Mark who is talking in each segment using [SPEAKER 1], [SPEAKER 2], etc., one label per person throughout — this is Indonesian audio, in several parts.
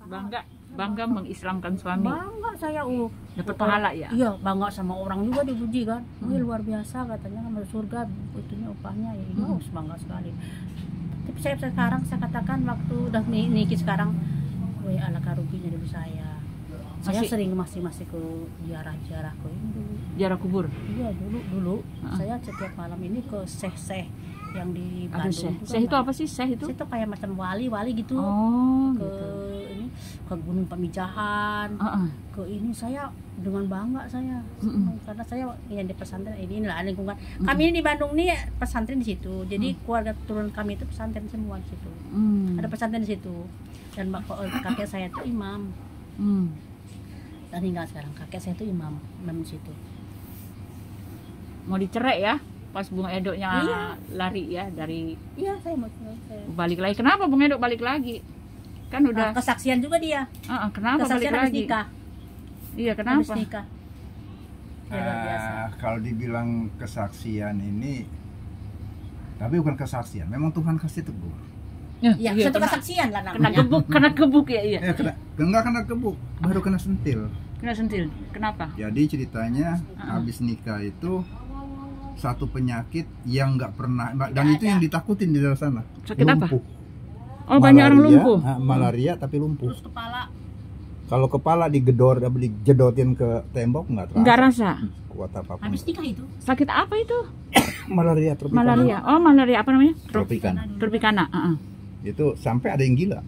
[SPEAKER 1] Bangga, bangga mengislamkan suami.
[SPEAKER 2] Bangga saya,
[SPEAKER 1] dapat pahala ya.
[SPEAKER 2] Iya, bangga sama orang juga dipuji kan. Wih, luar biasa katanya kan masuk surga itunya upahnya ya. Bangga sekali. Tapi saya sekarang saya katakan waktu udah nikah sekarang, wih ala karuginya dari saya. Saya sering masih ke ziarah ke ini dulu.
[SPEAKER 1] Ziarah kubur.
[SPEAKER 2] Iya, dulu. Saya setiap malam ini ke seh yang di Bandung.
[SPEAKER 1] Seh itu apa sih? Seh itu
[SPEAKER 2] kayak macam wali gitu.
[SPEAKER 1] Oh,
[SPEAKER 2] ke
[SPEAKER 1] gitu.
[SPEAKER 2] Ini ke Gunung Pamijahan. Ke ini saya dengan bangga saya. Karena saya yang di pesantren inilah lingkungan. Kami ini di Bandung nih pesantren di situ. Jadi keluarga turun kami itu pesantren semua di situ. Ada pesantren di situ. Dan kakek saya itu imam. Dan tinggal sekarang kakek saya itu imam di situ.
[SPEAKER 1] Mau dicerai ya? Pas Bung Edoknya lari ya dari.
[SPEAKER 2] Iya, saya mau
[SPEAKER 1] balik lagi. Kenapa Bung Edok balik lagi? Kan udah
[SPEAKER 2] kesaksian juga dia.
[SPEAKER 1] Kenapa
[SPEAKER 2] kesaksian
[SPEAKER 1] balik lagi?
[SPEAKER 2] Nikah.
[SPEAKER 1] Iya, kenapa?
[SPEAKER 2] Habis nikah. Ya, luar biasa.
[SPEAKER 3] Kalau dibilang kesaksian ini, tapi bukan kesaksian, memang Tuhan kasih teguh.
[SPEAKER 2] Iya, satu kesaksian lah namanya.
[SPEAKER 1] Kena gebuk ya, iya.
[SPEAKER 3] Enggak kena gebuk, baru kena sentil.
[SPEAKER 1] Kena sentil. Kenapa?
[SPEAKER 3] Jadi ceritanya habis nikah itu satu penyakit yang nggak pernah, dan itu yang ditakutin di dalam sana.
[SPEAKER 1] Sakit lumpuh. Apa?
[SPEAKER 3] Oh,
[SPEAKER 1] banyak orang lumpuh.
[SPEAKER 3] Malaria tapi lumpuh.
[SPEAKER 2] Terus kepala.
[SPEAKER 3] Kalau kepala dijedotin ke tembok
[SPEAKER 1] nggak rasa.
[SPEAKER 3] Kuat apapun.
[SPEAKER 2] Habis nikah itu.
[SPEAKER 1] Sakit apa itu?
[SPEAKER 3] Malaria tropikana.
[SPEAKER 1] Malaria. Oh, malaria apa namanya?
[SPEAKER 3] Tropikana. Itu sampai ada yang gila.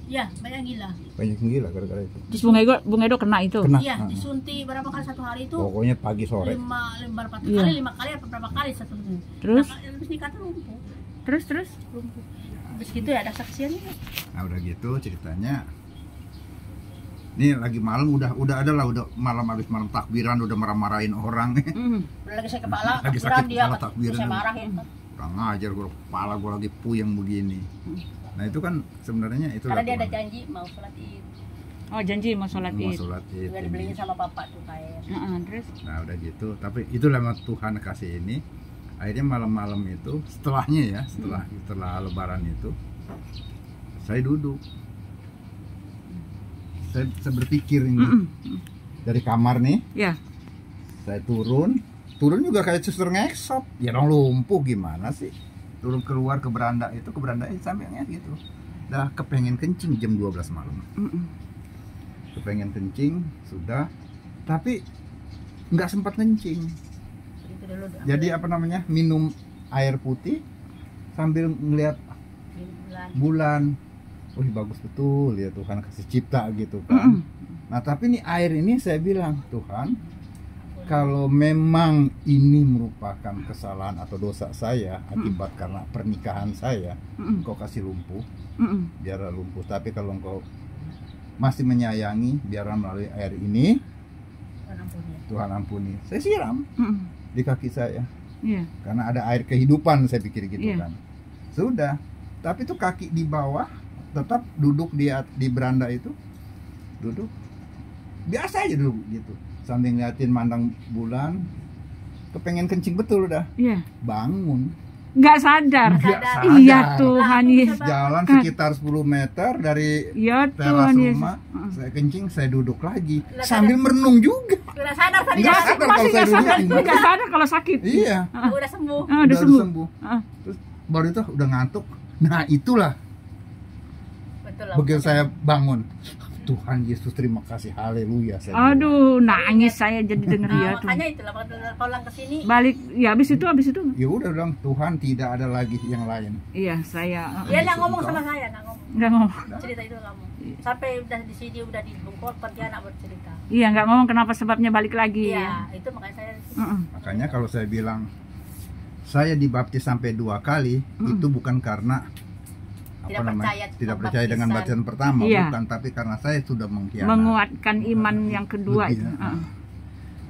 [SPEAKER 2] Iya, banyak gila.
[SPEAKER 3] Banyak yang gila gara-gara itu.
[SPEAKER 1] Terus Bung Edo kena itu?
[SPEAKER 2] Iya, disuntik berapa kali satu hari itu?
[SPEAKER 3] Pokoknya pagi sore.
[SPEAKER 2] 5 kali apa berapa kali satu.
[SPEAKER 1] Terus?
[SPEAKER 2] Habis nikah tuh lumpuh.
[SPEAKER 1] Terus?
[SPEAKER 2] Lumpuh. Habis gitu ya ada saksiannya.
[SPEAKER 3] Nah, udah gitu ceritanya. Ini lagi malam udah ada lah, udah malam habis malam takbiran udah marah-marahin orang.
[SPEAKER 2] Lagi sakit kepala,
[SPEAKER 3] lagi sakit
[SPEAKER 2] dia
[SPEAKER 3] kepala takbiran.
[SPEAKER 2] Saya marahin.
[SPEAKER 3] Kurang ajar kepala gue lagi puyeng begini. Nah itu kan sebenarnya itu.
[SPEAKER 2] Karena dia ada janji mau sholat Id.
[SPEAKER 1] Oh, janji mau sholat Id.
[SPEAKER 2] Udah dibeliin sama bapak tuh kayak.
[SPEAKER 1] Terus?
[SPEAKER 3] Nah udah gitu, tapi itulah Tuhan kasih ini. Akhirnya malam-malam itu setelahnya ya, setelah Lebaran itu, saya duduk. Saya berpikir ini dari kamar nih.
[SPEAKER 1] Ya.
[SPEAKER 3] Saya turun juga kayak suster ngesot. Ya dong lumpuh gimana sih? Turun keluar ke beranda itu sambilnya gitu. Dah kepengen kencing jam 12 malam. Kepengen kencing sudah, tapi nggak sempat kencing. Jadi apa namanya? Minum air putih sambil ngeliat bulan. Wih bagus betul ya Tuhan kasih cipta gitu kan. Nah tapi nih air ini saya bilang Tuhan, kalau memang ini merupakan kesalahan atau dosa saya akibat karena pernikahan saya, Engkau kasih lumpuh, biarlah lumpuh. Tapi kalau Engkau masih menyayangi, biarlah melalui air ini Tuhan ampuni. Saya siram di kaki saya, karena ada air kehidupan saya pikir gitu kan. Sudah, tapi itu kaki di bawah tetap duduk di beranda itu, duduk biasa aja duduk gitu. Sambil ngeliatin mandang bulan, kepengen kencing betul udah. Bangun.
[SPEAKER 1] Nggak sadar. Iya Tuhan Yesus.
[SPEAKER 3] Jalan sekitar 10 meter dari teras rumah, saya kencing, saya duduk lagi sambil merenung juga.
[SPEAKER 2] Udah sadar tadi.
[SPEAKER 3] Nggak sadar kalau saya duduk.
[SPEAKER 1] Nggak sadar kalau sakit.
[SPEAKER 3] Iya.
[SPEAKER 2] Udah sembuh.
[SPEAKER 1] Udah sembuh.
[SPEAKER 3] Terus baru itu udah ngantuk. Nah itulah. Begitu saya bangun, Tuhan Yesus terima kasih, haleluya.
[SPEAKER 1] Aduh, nangis saya jadi denger ya tuh.
[SPEAKER 2] Makanya itulah pulang ke sini.
[SPEAKER 1] Balik, ya habis itu.
[SPEAKER 3] Ya udah bilang Tuhan tidak ada lagi yang lain.
[SPEAKER 1] Iya, saya.
[SPEAKER 2] Dia nggak ngomong sama saya,
[SPEAKER 1] nggak ngomong.
[SPEAKER 2] Cerita itu kamu. Sampai udah di sini udah di Bungkol, pergi anak bercerita.
[SPEAKER 1] Iya, nggak ngomong kenapa sebabnya balik lagi.
[SPEAKER 2] Iya, itu makanya saya.
[SPEAKER 3] Makanya kalau saya bilang saya dibaptis sampai 2 kali, itu bukan karena tidak percaya dengan baptisan pertama, bukan, tapi karena saya sudah
[SPEAKER 1] menguatkan iman yang kedua itu.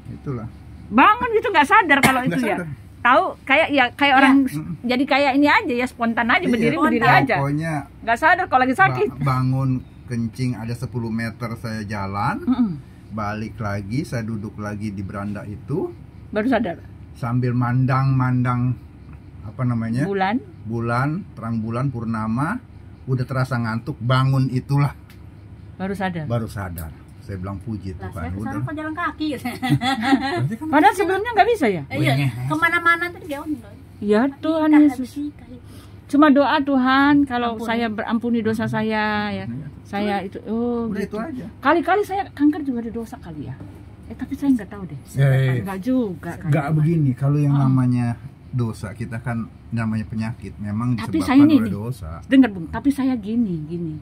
[SPEAKER 3] Itulah.
[SPEAKER 1] Bangun gitu nggak sadar kalau itu ya. Tahu kayak orang jadi kayak ini aja ya, spontan aja, berdiri aja.
[SPEAKER 3] Pokoknya
[SPEAKER 1] nggak sadar kalau lagi sakit.
[SPEAKER 3] Bangun kencing ada 10 meter saya jalan, balik lagi saya duduk lagi di beranda itu,
[SPEAKER 1] baru sadar.
[SPEAKER 3] Sambil mandang apa namanya?
[SPEAKER 1] Bulan,
[SPEAKER 3] terang bulan purnama. udah terasa ngantuk, bangun itulah
[SPEAKER 1] Baru sadar.
[SPEAKER 3] Saya bilang puji
[SPEAKER 2] Lah
[SPEAKER 3] Tuhan.
[SPEAKER 2] saya kesana kok jalan kaki gitu.
[SPEAKER 3] Berarti kan
[SPEAKER 1] Padahal sebelumnya nggak bisa ya?
[SPEAKER 2] Iya, kemana-mana tuh dia
[SPEAKER 1] Ya Tuhan Yesus. Cuma doa Tuhan kalau saya berampuni dosa saya ya. Saya itu
[SPEAKER 3] udah
[SPEAKER 1] gitu.
[SPEAKER 3] itu aja.
[SPEAKER 1] Kali-kali saya kanker juga ada dosa kali ya. Tapi saya nggak tahu deh. Nggak juga kan.
[SPEAKER 3] Nggak begini, kalau yang namanya dosa kita kan namanya penyakit, memang
[SPEAKER 1] Tapi
[SPEAKER 3] disebabkan
[SPEAKER 1] saya ini
[SPEAKER 3] oleh
[SPEAKER 1] nih,
[SPEAKER 3] dosa.
[SPEAKER 1] Dengar Bung, tapi saya gini.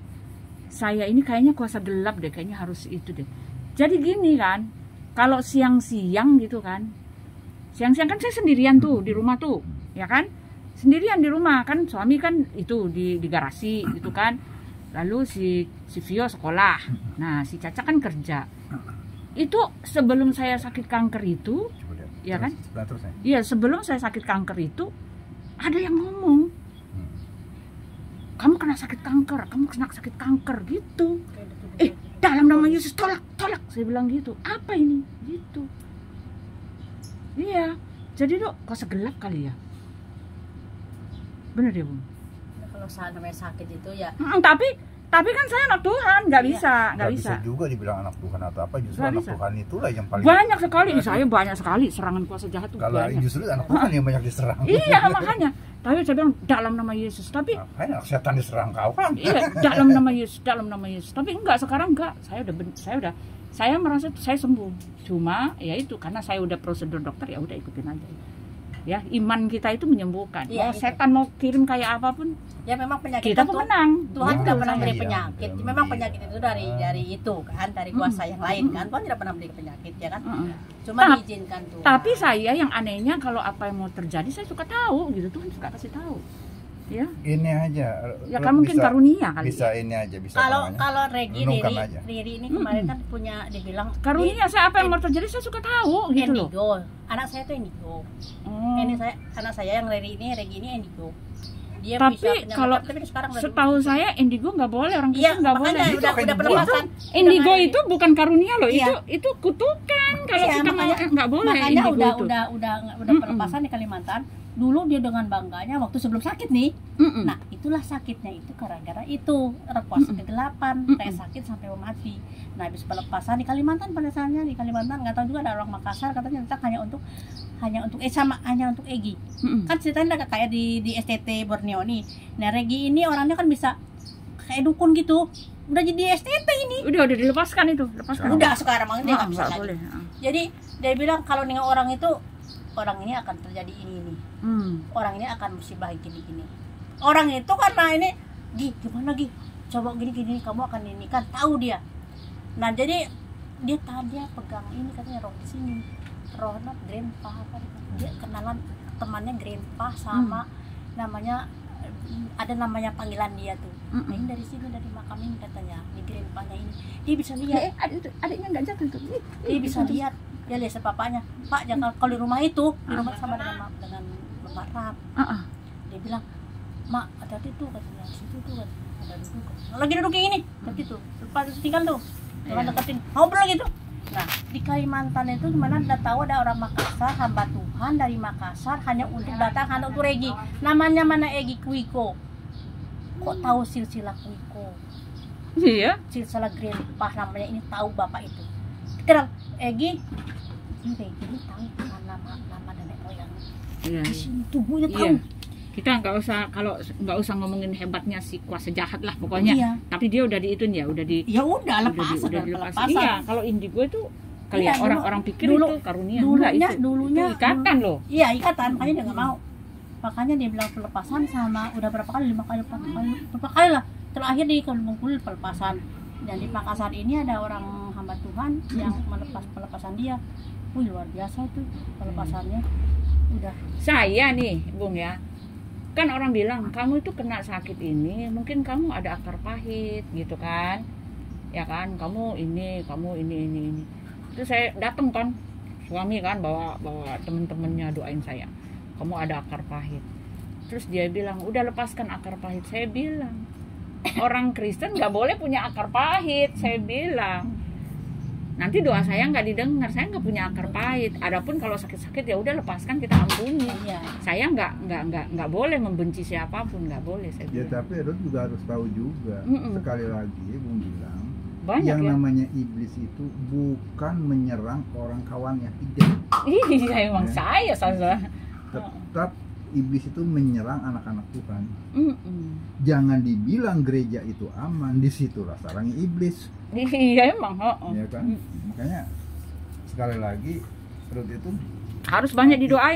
[SPEAKER 1] Saya ini kayaknya kuasa gelap deh, kayaknya harus itu deh. Jadi gini kan, kalau siang-siang gitu kan, siang-siang kan saya sendirian tuh di rumah tuh, ya kan? Sendirian di rumah kan, suami kan itu di garasi gitu kan. Lalu si Vio sekolah, nah si Caca kan kerja. Itu sebelum saya sakit kanker itu, ya kan? Iya, sebelum saya sakit kanker itu ada yang ngomong, kamu kena sakit kanker gitu. Dalam nama Yesus tolak. Saya bilang gitu. Apa ini? Gitu. Iya. Jadi tuh kuasa gelap kali ya. Bener ya, Bung?
[SPEAKER 2] Kalau namanya sakit itu ya.
[SPEAKER 1] Tapi kan saya anak Tuhan, nggak bisa
[SPEAKER 3] juga dibilang anak Tuhan atau apa, justru
[SPEAKER 1] Nggak
[SPEAKER 3] anak
[SPEAKER 1] bisa.
[SPEAKER 3] Tuhan itulah yang paling
[SPEAKER 1] banyak sekali. Saya banyak sekali serangan kuasa jahat tuh.
[SPEAKER 3] kalau
[SPEAKER 1] banyak.
[SPEAKER 3] justru anak Tuhan yang banyak diserang.
[SPEAKER 1] Iya, makanya. Tapi saya bilang dalam nama Yesus. Tapi
[SPEAKER 3] Ngapain anak setan diserang kau kan?
[SPEAKER 1] iya, dalam nama Yesus. Tapi enggak, sekarang enggak. Saya merasa saya sembuh. Cuma ya itu karena saya udah prosedur dokter, ya udah ikutin aja. Ya, iman kita itu menyembuhkan.
[SPEAKER 2] Iya,
[SPEAKER 1] Mau setan mau kirim kayak apapun,
[SPEAKER 2] ya memang penyakit
[SPEAKER 1] kita
[SPEAKER 2] itu
[SPEAKER 1] tuh menang.
[SPEAKER 2] Tuhan
[SPEAKER 3] Iya,
[SPEAKER 2] tidak pernah beri
[SPEAKER 3] iya,
[SPEAKER 2] penyakit.
[SPEAKER 3] iya.
[SPEAKER 2] Memang penyakit itu dari itu kan, dari kuasa yang lain kan. Tuhan tidak pernah beri penyakit ya kan. Cuma diizinkan Tuhan.
[SPEAKER 1] Tapi saya yang anehnya kalau apa yang mau terjadi saya suka tahu gitu, Tuhan suka kasih tahu. Ya.
[SPEAKER 3] Ini aja.
[SPEAKER 1] Ya kan mungkin karunia kali.
[SPEAKER 3] Bisa ini aja, bisa
[SPEAKER 2] Kalau
[SPEAKER 3] renungkan aja.
[SPEAKER 2] Riri ini kemarin kan punya dibilang
[SPEAKER 1] Karunia saya apa yang mau terjadi saya suka tahu gitu loh.
[SPEAKER 2] indigo. Anak saya tuh indigo. Anak saya yang Regi ini indigo. Dia
[SPEAKER 1] Tapi
[SPEAKER 2] bisa
[SPEAKER 1] kalau
[SPEAKER 2] tapi sekarang udah
[SPEAKER 1] setahu saya indigo nggak boleh, orang
[SPEAKER 2] iya,
[SPEAKER 1] Kristen nggak boleh.
[SPEAKER 2] makanya udah pelepasan.
[SPEAKER 1] Indigo
[SPEAKER 2] Udah
[SPEAKER 1] itu bukan karunia loh,
[SPEAKER 2] Iya.
[SPEAKER 1] itu kutukan kalau
[SPEAKER 2] Iya,
[SPEAKER 1] kita
[SPEAKER 2] makanya-
[SPEAKER 1] nggak boleh
[SPEAKER 2] makanya
[SPEAKER 1] indigo itu.
[SPEAKER 2] udah pelepasan di Kalimantan. Dulu dia dengan bangganya waktu sebelum sakit nih. Nah, itulah sakitnya itu gara-gara itu kuasa kegelapan, kayak sakit sampai mau mati. Nah, habis pelepasan di Kalimantan, pada saatnya di Kalimantan nggak tahu juga ada orang Makassar katanya letak hanya untuk Egi. Kan ceritanya udah kayak di STT Borneo nih. Nah, Regi ini orangnya kan bisa kayak dukun gitu. Udah jadi STT ini.
[SPEAKER 1] Udah dilepaskan itu, lepaskan.
[SPEAKER 2] Udah sekarang makanya dia nggak bisa
[SPEAKER 1] nggak
[SPEAKER 2] lagi.
[SPEAKER 1] boleh.
[SPEAKER 2] Jadi dia bilang kalau dengan orang itu, orang ini akan terjadi ini. Orang ini akan musibah gini. Orang itu karena ini, gimana coba gini kamu akan ini kan, tahu dia. Nah jadi dia pegang ini katanya roh di sini, roh grandpa apa dia kenalan temannya grandpa sama namanya ada namanya panggilan dia tuh. Nah, ini dari sini dari makam ini katanya, di grandpanya ini dia bisa lihat.
[SPEAKER 1] Adiknya nggak jatuh tuh.
[SPEAKER 2] Dia bisa lihat, dia lihat sepapanya. Pak jangan kalau di rumah itu, di rumah sama dengan Ram. Dia bilang, Mak, hati-hati tuh katanya, situ tuh kan ada duduk. Lagi duduk yang ini, seperti itu. Lepas itu tinggal tuh, jangan deketin, ngobrol gitu. Nah, di Kalimantan itu gimana udah tahu ada orang Makassar, hamba Tuhan dari Makassar hanya untuk datang hanya untuk Regi. Namanya mana Egi Kuiko. Kok tahu silsilah Kuiko?
[SPEAKER 1] Iya.
[SPEAKER 2] Silsilah grandpa namanya ini, tahu bapak itu. Kenal Egi, ini Regi ini tahu nama nenek moyang.
[SPEAKER 1] Iya.
[SPEAKER 2] Di sini tubuhnya tahu.
[SPEAKER 1] Iya. Kita nggak usah ngomongin hebatnya si kuasa jahat lah pokoknya.
[SPEAKER 2] Iya.
[SPEAKER 1] Tapi dia udah diituin ya, udah
[SPEAKER 2] Lepas.
[SPEAKER 1] dilepas. Iya, kalau indigo itu kali
[SPEAKER 2] Iya,
[SPEAKER 1] ya orang pikir
[SPEAKER 2] dulu-
[SPEAKER 1] itu karunia. Enggak,
[SPEAKER 2] dulunya
[SPEAKER 1] itu ikatan loh.
[SPEAKER 2] Iya, ikatan, makanya dia nggak mau. Makanya dia bilang pelepasan sama udah berapa kali, 5 kali, berapa kali lah. Terakhir di Bengkulu pelepasan. Dan di Makassar ini ada orang hamba Tuhan yang pelepasan dia. Wih, luar biasa itu pelepasannya. Udah.
[SPEAKER 1] Saya nih, Bung ya. Kan orang bilang kamu itu kena sakit ini mungkin kamu ada akar pahit gitu kan, ya kan, kamu ini itu saya datang kan, suami kan bawa temen-temennya doain saya, kamu ada akar pahit. Terus dia bilang udah lepaskan akar pahit. Saya bilang orang Kristen nggak boleh punya akar pahit. Saya bilang nanti doa saya nggak didengar. Saya nggak punya akar pahit. Adapun kalau sakit-sakit ya udah lepaskan, kita ampuni.
[SPEAKER 2] Iya.
[SPEAKER 1] Saya nggak boleh membenci siapapun, nggak boleh saya
[SPEAKER 3] Ya
[SPEAKER 1] bilang.
[SPEAKER 3] tapi Ruth juga harus tahu juga.
[SPEAKER 1] Mm-mm.
[SPEAKER 3] Sekali lagi Bung bilang,
[SPEAKER 1] Banyak
[SPEAKER 3] yang
[SPEAKER 1] ya.
[SPEAKER 3] namanya iblis itu bukan menyerang orang kawannya, tidak.
[SPEAKER 1] Iya emang saya salah.
[SPEAKER 3] Tetap iblis itu menyerang anak-anak Tuhan.
[SPEAKER 1] Mm-mm.
[SPEAKER 3] Jangan dibilang gereja itu aman, disitulah sarang iblis,
[SPEAKER 1] Iya emang.
[SPEAKER 3] ya kan? Makanya sekali lagi Ruth itu
[SPEAKER 1] Harus banyak didoain.